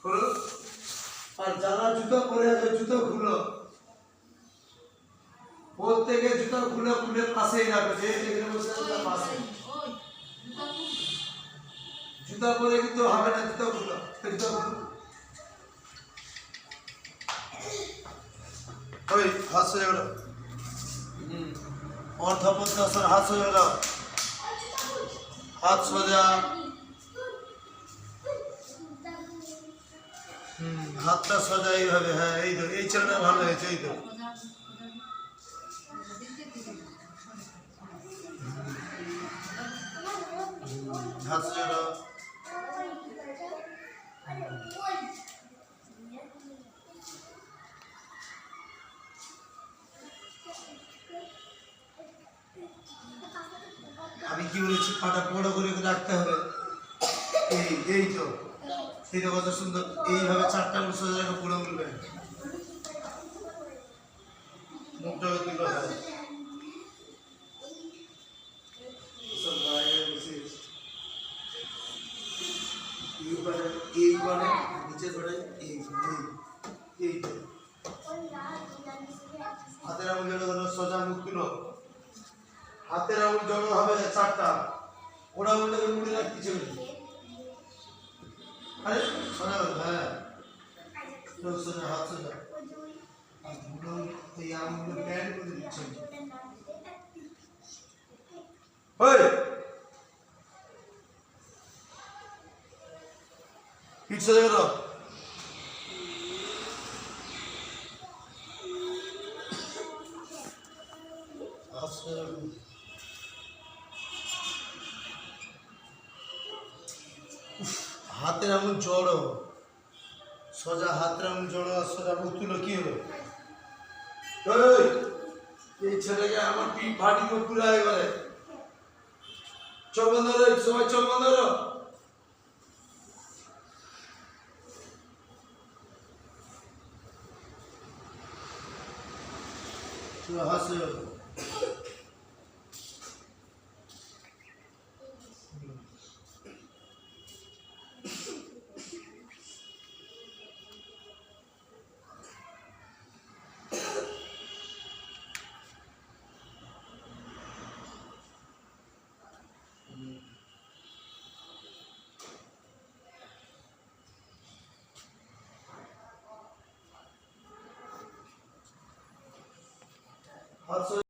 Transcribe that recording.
খোলো। আর যারা জুতো পরে আছে জুতো খুলো, প্রত্যেকে জুতো খুলে খুলে পাশেই রাখবে, যে যেখানে বসে আছে তার পাশে। জুতো পরে কিন্তু হবে না, জুতো খুলো, জুতো খুলো। ওই হাত সোজা করো। অর্ধপদ্মাসন, হাত সোজা করো, হাত সোজা। হাতটা সোজা এইভাবে, হ্যাঁ এই তো, এই ছেলেটা ভালো হয়েছে, এই তো। হাত সোজা করো। আমি কি বলেছি, পাটা বড় করে রাখতে হবে, এই এই তো, এটা কত সুন্দর। এইভাবে চারটা আঙুল সোজা রেখে পুরো বলবে, মুখটা তুলো, হয় সব বাইরে বসে এই বারে নিচে বারে এই এই তো। হাতের আঙুল জড়ো করো, সোজা মুখ তুলো। হাতের আঙুল জড়ো হবে চারটা, ওরা আঙুলটাকে মুড়ে রাখতে চলে। আরে সোজা করো, হ্যাঁ সোজা, হাত সোজা। আর দুটো এই আঙুলগুলো ব্যান্ড করে দিচ্ছেন। ওই পিঠ সোজা করো। হাতের আঙুল জড়ো, সোজা হাতের আঙুল জড়ো, আর সোজা মুখ তুলো, কি হলো? এই ছেলেকে আমার পিঠ ফাটি তো পুরা এবারে। চোখ বন্ধ করো, সবাই চোখ বন্ধ করো। হাসো।